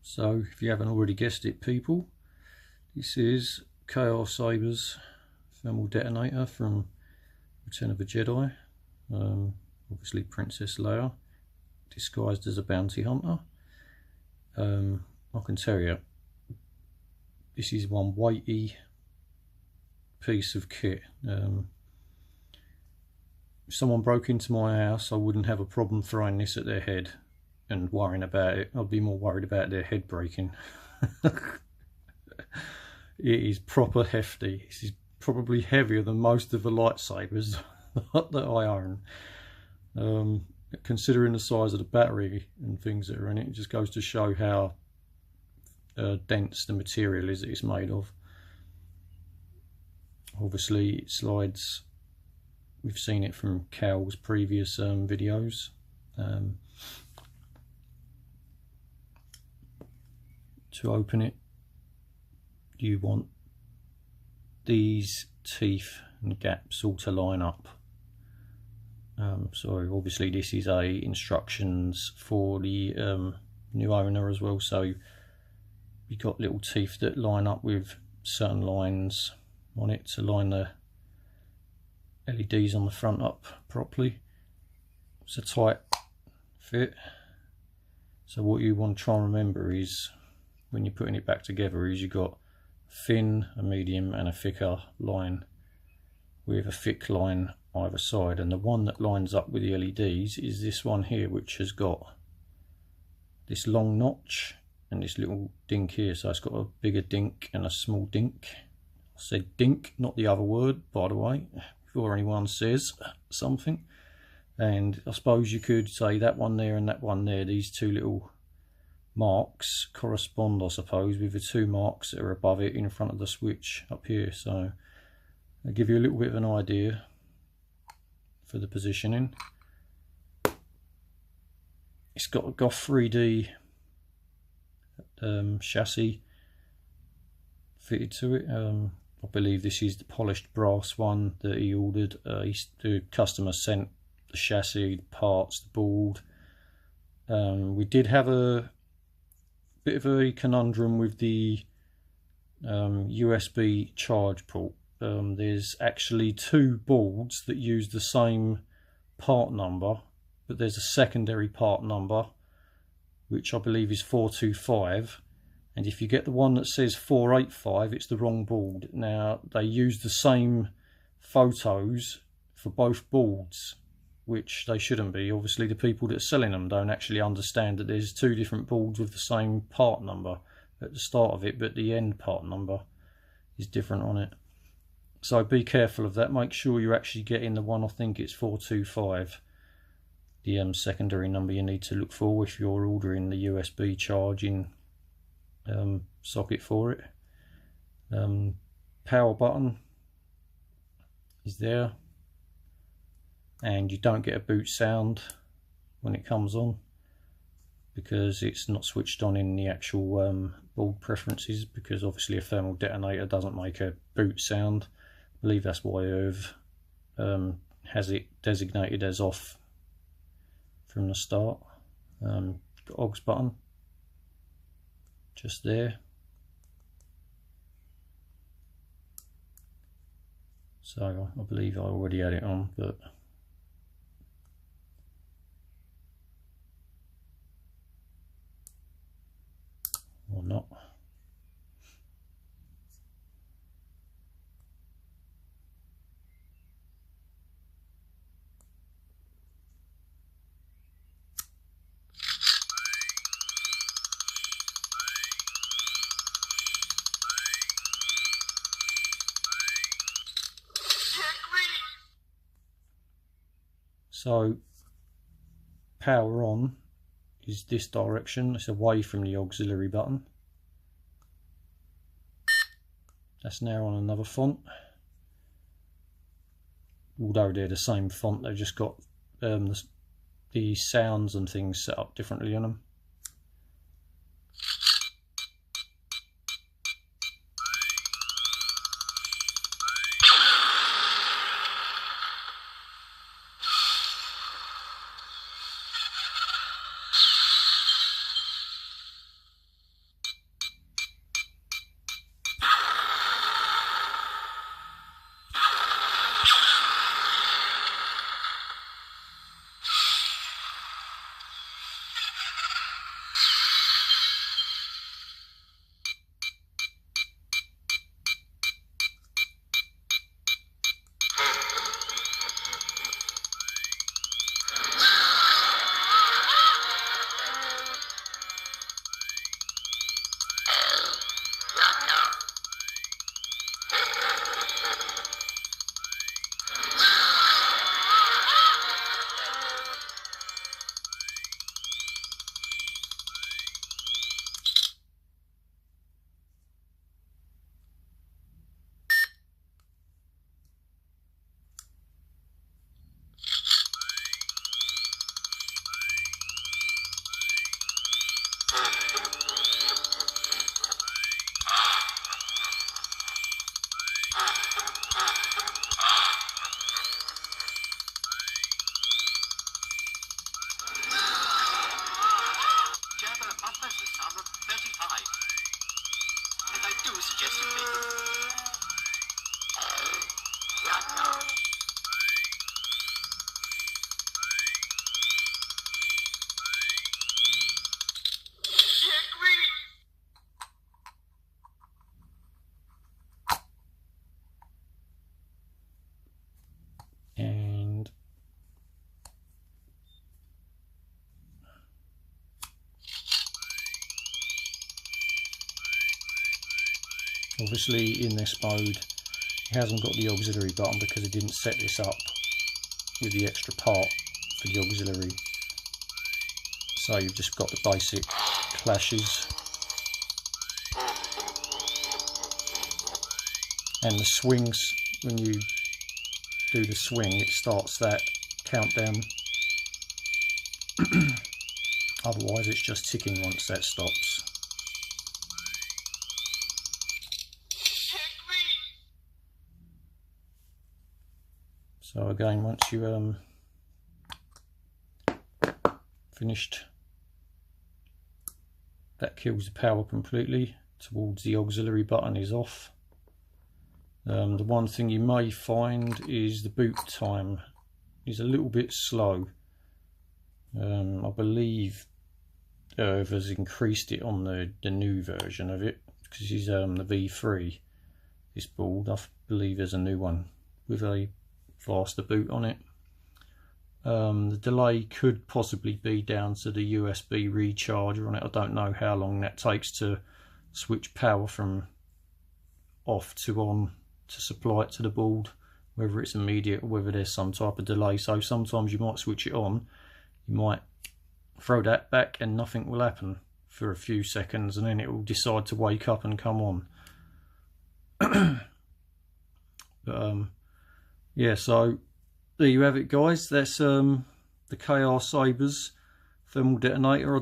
So if you haven't already guessed it, people, this is Chaos Sabers Thermal Detonator from Return of the Jedi. Obviously Princess Leia disguised as a bounty hunter. I can tell you, this is one weighty piece of kit. If someone broke into my house, I wouldn't have a problem throwing this at their head and worrying about it. I'd be more worried about their head breaking. It is proper hefty. This is probably heavier than most of the lightsabers that I own. Considering the size of the battery and things that are in it, it just goes to show how dense the material is that it's made of. Obviously it slides. We've seen it from Cal's previous videos. To open it, you want these teeth and gaps all to line up. So obviously this is instructions for the new owner as well, so you've got little teeth that line up with certain lines on it to line the LEDs on the front up properly. It's a tight fit. So what you want to try and remember is, when you're putting it back together, is you've got a thin, a medium and a thicker line, with a thick line either side, and the one that lines up with the LEDs is this one here, which has got this long notch and this little dink here. So it's got a bigger dink and a small dink. I said dink, not the other word, by the way, before anyone says something. And I suppose you could say that one there and that one there, these two little marks correspond, I suppose, with the two marks that are above it in front of the switch up here. So I'll give you a little bit of an idea for the positioning. It's got a Goth 3D chassis fitted to it. I believe this is the polished brass one that he ordered. The customer sent the chassis, the parts, the board. We did have a bit of a conundrum with the USB charge port. There's actually two boards that use the same part number, but there's a secondary part number which I believe is 425, and if you get the one that says 485, it's the wrong board. Now they use the same photos for both boards, which they shouldn't be. Obviously the people that are selling them don't actually understand that there's two different boards with the same part number at the start of it, but the end part number is different on it. So be careful of that. Make sure you're actually getting the one, I think it's 425, the secondary number you need to look for if you're ordering the USB charging socket for it. Power button is there, and you don't get a boot sound when it comes on because it's not switched on in the actual board preferences, because obviously a thermal detonator doesn't make a boot sound. I believe that's why Irv has it designated as off from the start. Got AUX button just there. So I believe I already had it on, but or not. So power on is this direction, it's away from the auxiliary button. That's now on another font. Although they're the same font, they've just got the sounds and things set up differently on them. And obviously in this mode it hasn't got the auxiliary button because it didn't set this up with the extra part for the auxiliary, so you've just got the basic clashes. And the swings, when you do the swing, it starts that countdown. Otherwise it's just ticking once that stops. So again, once you finished, that kills the power completely towards the auxiliary button is off. The one thing you may find is the boot time is a little bit slow. I believe whoever's increased it on the new version of it, because it's the V3, this board, I believe there's a new one with a faster boot on it. The delay could possibly be down to the USB recharger on it. I don't know how long that takes to switch power from off to on to supply it to the board, whether it's immediate or whether there's some type of delay. So sometimes you might switch it on, you might throw that back and nothing will happen for a few seconds, and then it will decide to wake up and come on. But yeah, so there you have it guys. That's the KR Sabers Thermal Detonator.